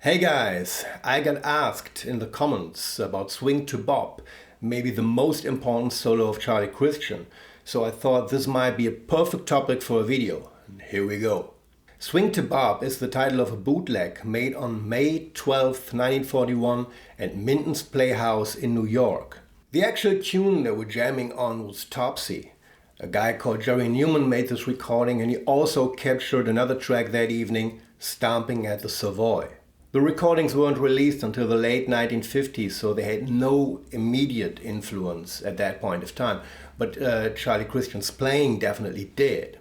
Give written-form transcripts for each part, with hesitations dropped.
Hey guys, I got asked in the comments about Swing to Bop, maybe the most important solo of Charlie Christian, so I thought this might be a perfect topic for a video. And here we go. Swing to Bop is the title of a bootleg made on May 12th, 1941 at Minton's Playhouse in New York. The actual tune they were jamming on was Topsy. A guy called Jerry Newman made this recording, and he also captured another track that evening, Stomping at the Savoy. The recordings weren't released until the late 1950s, so they had no immediate influence at that point of time. But Charlie Christian's playing definitely did.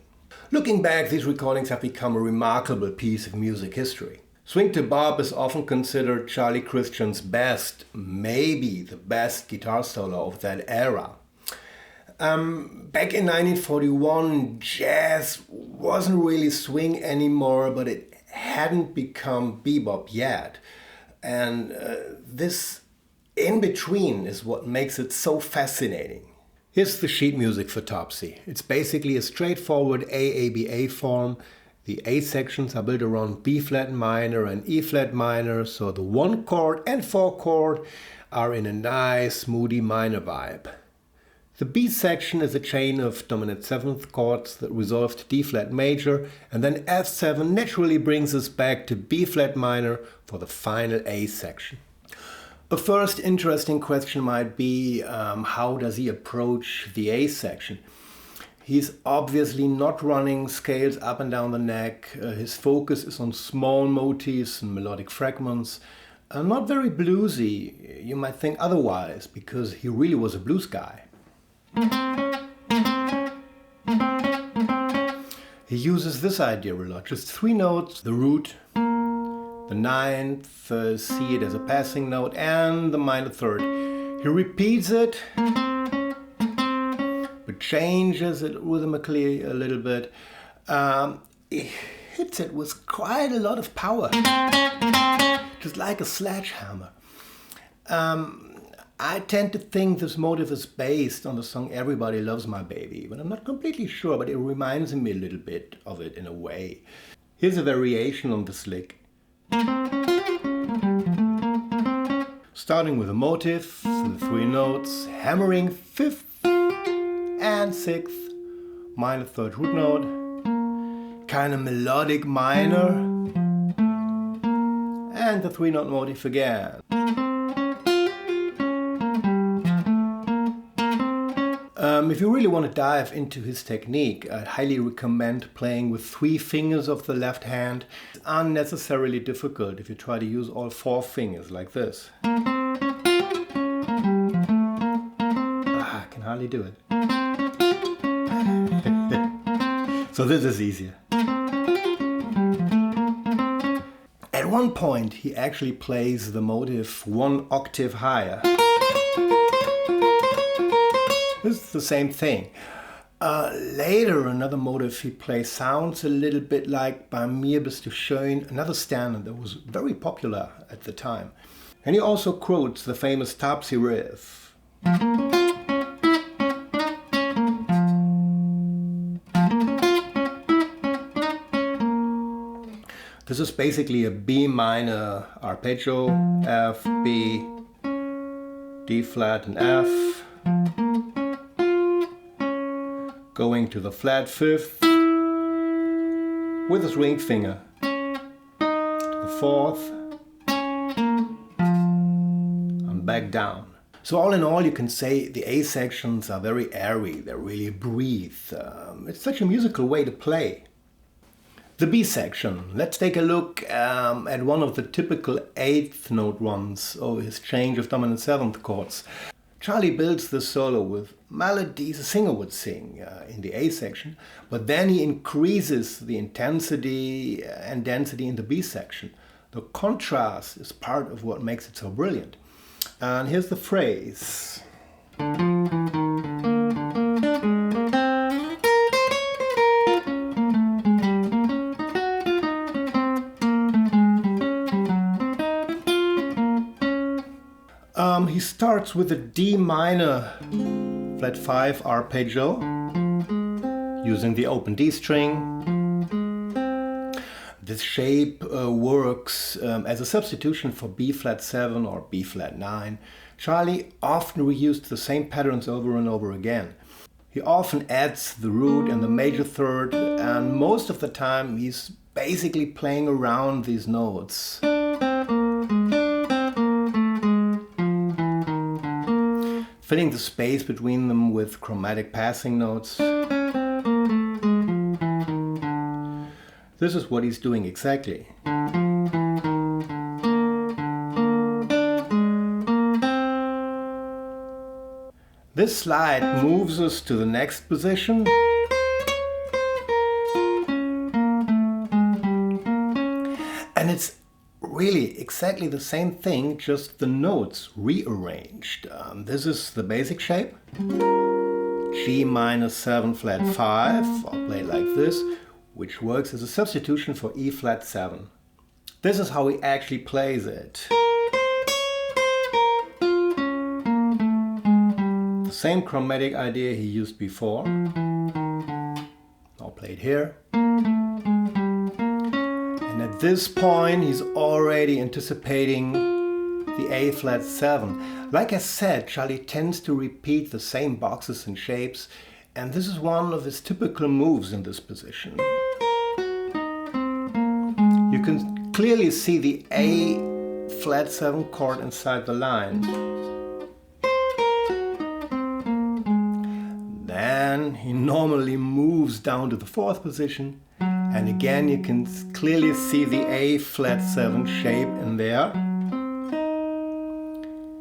Looking back, these recordings have become a remarkable piece of music history. Swing to Bop is often considered Charlie Christian's best, maybe the best guitar solo of that era. Back in 1941, jazz wasn't really swing anymore, but it hadn't become bebop yet. And this in between is what makes it so fascinating. Here's the sheet music for Topsy. It's basically a straightforward AABA form. The A sections are built around B flat minor and E flat minor, so the 1 chord and 4 chord are in a nice moody minor vibe. The B section is a chain of dominant 7th chords that resolve to D flat major, and then F7 naturally brings us back to B flat minor for the final A section. A first interesting question might be, how does he approach the A section? He's obviously not running scales up and down the neck. His focus is on small motifs and melodic fragments. Not very bluesy. You might think otherwise, because he really was a blues guy. He uses this idea a lot, just 3 notes, the root, the 9th, see it as a passing note, and the minor 3rd. He repeats it, but changes it rhythmically a little bit. He hits it with quite a lot of power, just like a sledgehammer. I tend to think this motif is based on the song Everybody Loves My Baby, but I'm not completely sure, but it reminds me a little bit of it in a way. Here's a variation on this lick. Starting with a motif, the 3 notes, hammering 5th and 6th, minor 3rd root note, kind of melodic minor, and the 3-note motif again. If you really want to dive into his technique, I'd highly recommend playing with 3 fingers of the left hand. It's unnecessarily difficult if you try to use all 4 fingers like this. I can hardly do it. So this is easier. At one point he actually plays the motif 1 octave higher. This is the same thing. Later, another motif he plays sounds a little bit like Bei mir bist du schön, another standard that was very popular at the time. And he also quotes the famous Topsy riff. This is basically a B minor arpeggio, F, B, D flat and F. Going to the flat 5th with his ring finger, to the 4th, and back down. So all in all, you can say the A sections are very airy, they really breathe. It's such a musical way to play. The B section, let's take a look at one of the typical 8th note runs, or his change of dominant 7th chords. Charlie builds the solo with melodies a singer would sing in the A section, but then he increases the intensity and density in the B section. The contrast is part of what makes it so brilliant. And here's the phrase. He starts with a D minor flat 5 arpeggio using the open D string. This shape works as a substitution for B flat 7 or B flat 9. Charlie often reused the same patterns over and over again. He often adds the root and the major third, and most of the time he's basically playing around these notes. Filling the space between them with chromatic passing notes. This is what he's doing exactly. This slide moves us to the next position. And it's really exactly the same thing, just the notes rearranged. This is the basic shape. G minus 7 flat 5, I'll play it like this, which works as a substitution for E flat 7. This is how he actually plays it. The same chromatic idea he used before. I'll play it here. And at this point he's already anticipating the A flat 7. Like I said, Charlie tends to repeat the same boxes and shapes, and this is one of his typical moves in this position. You can clearly see the A flat 7 chord inside the line. Then he normally moves down to the 4th position, and again you can clearly see the A flat 7 shape in there.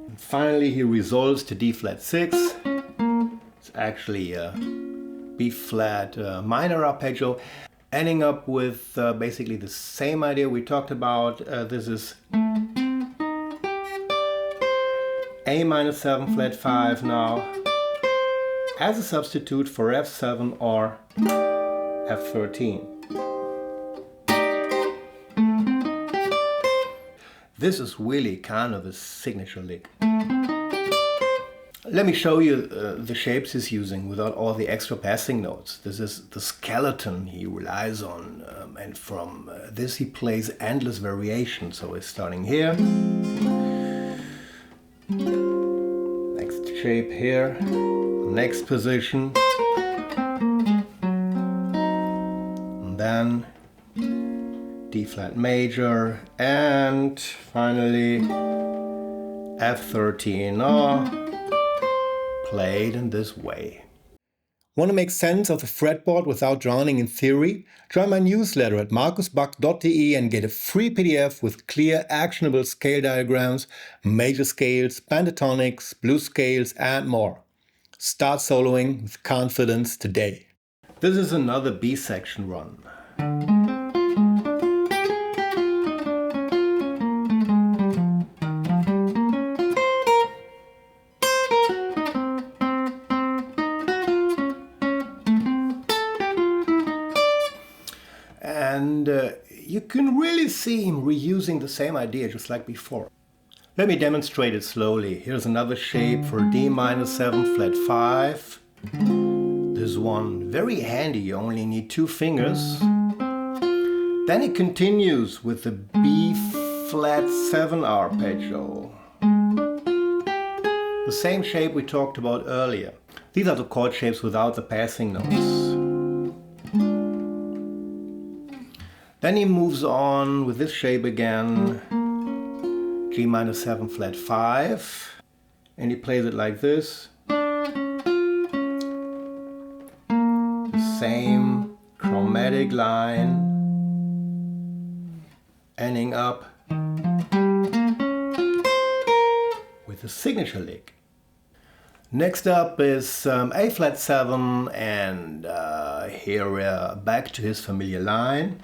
And finally he resolves to D flat 6. It's actually a B flat minor arpeggio, ending up with basically the same idea we talked about. This is A minus 7 flat 5 now, as a substitute for F7 or F13. This is really kind of a signature lick. Let me show you the shapes he's using without all the extra passing notes. This is the skeleton he relies on, and from this he plays endless variations. So he's starting here, next shape here, next position, and then D flat major, and finally F13, played in this way. Want to make sense of the fretboard without drowning in theory? Join my newsletter at markusbuck.de and get a free PDF with clear, actionable scale diagrams, major scales, pentatonics, blues scales, and more. Start soloing with confidence today. This is another B section run. And you can really see him reusing the same idea just like before. Let me demonstrate it slowly. Here's another shape for D minus 7 flat 5. This one very handy, you only need 2 fingers. Then it continues with the B flat 7 arpeggio. The same shape we talked about earlier. These are the chord shapes without the passing notes. Then he moves on with this shape again, G minus 7 flat 5, and he plays it like this. The same chromatic line, ending up with a signature lick. Next up is A flat 7, and here we're back to his familiar line.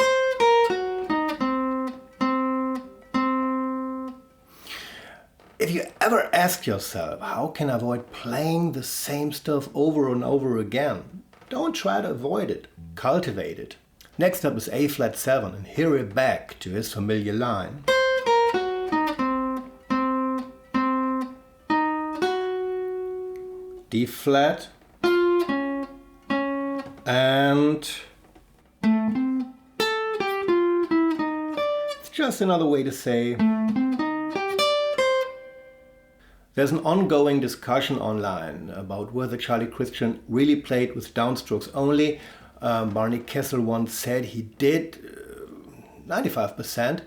If you ever ask yourself, how can I avoid playing the same stuff over and over again? Don't try to avoid it, cultivate it. Next up is A flat 7, and here we're back to his familiar line. D flat just another way to say there's an ongoing discussion online about whether Charlie Christian really played with downstrokes only. Barney Kessel once said he did, 95%,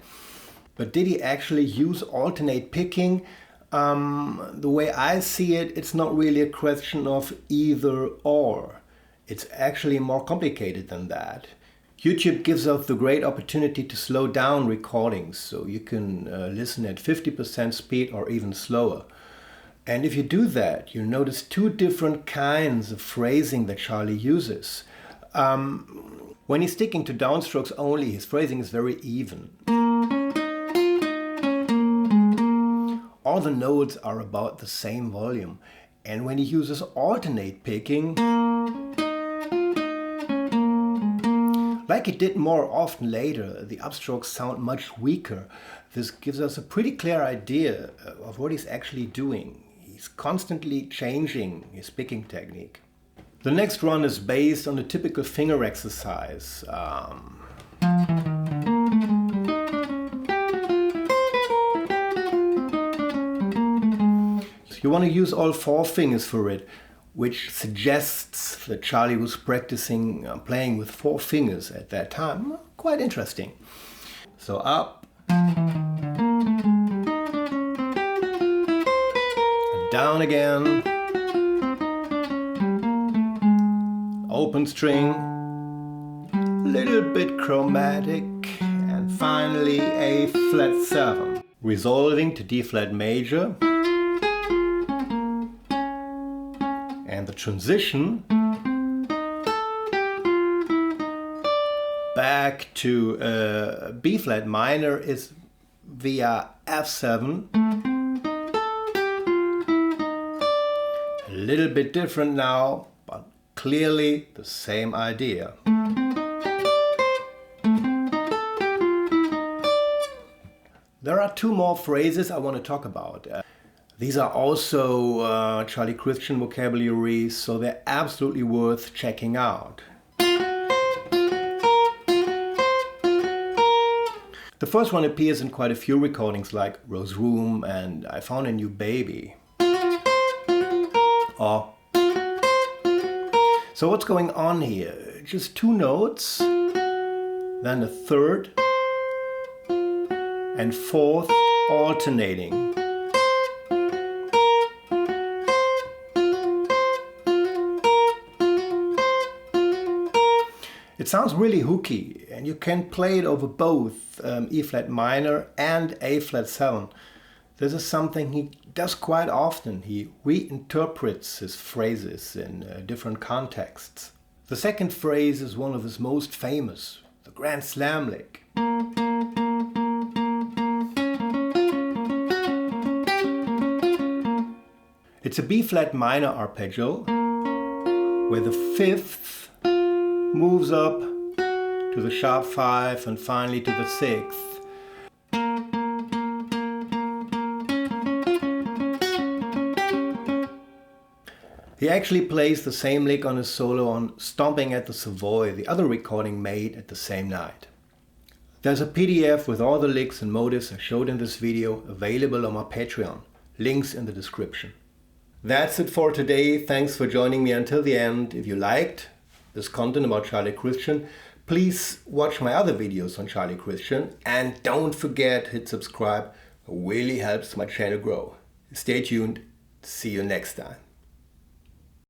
but did he actually use alternate picking? The way I see it, it's not really a question of either or. It's actually more complicated than that. YouTube gives us the great opportunity to slow down recordings, so you can listen at 50% speed or even slower. And if you do that, you notice two different kinds of phrasing that Charlie uses. When he's sticking to downstrokes only, his phrasing is very even. All the notes are about the same volume. And when he uses alternate picking, like he did more often later, the upstrokes sound much weaker. This gives us a pretty clear idea of what he's actually doing. He's constantly changing his picking technique. The next run is based on a typical finger exercise. You want to use all four fingers for it, which suggests that Charlie was practicing playing with four fingers at that time. Quite interesting. So up, and down again, open string, little bit chromatic, and finally a flat 7. Resolving to D flat major. And the transition back to B flat minor is via F7. A little bit different now, but clearly the same idea. There are two more phrases I want to talk about. These are also Charlie Christian vocabulary, so they're absolutely worth checking out. The first one appears in quite a few recordings like Rose Room and I Found a New Baby. So what's going on here? Just two notes, then a third and fourth alternating. It sounds really hooky, and you can play it over both E flat minor and A flat 7. This is something he does quite often. He reinterprets his phrases in different contexts. The second phrase is one of his most famous, the Grand Slam lick. It's a B flat minor arpeggio, where the fifth moves up to the sharp 5 and finally to the 6th. He actually plays the same lick on his solo on Stomping at the Savoy, the other recording made at the same night. There's a PDF with all the licks and motifs I showed in this video available on my Patreon. Links in the description. That's it for today. Thanks for joining me until the end. If you liked this content about Charlie Christian, please watch my other videos on Charlie Christian and don't forget hit subscribe. It really helps my channel grow. Stay tuned. See you next time.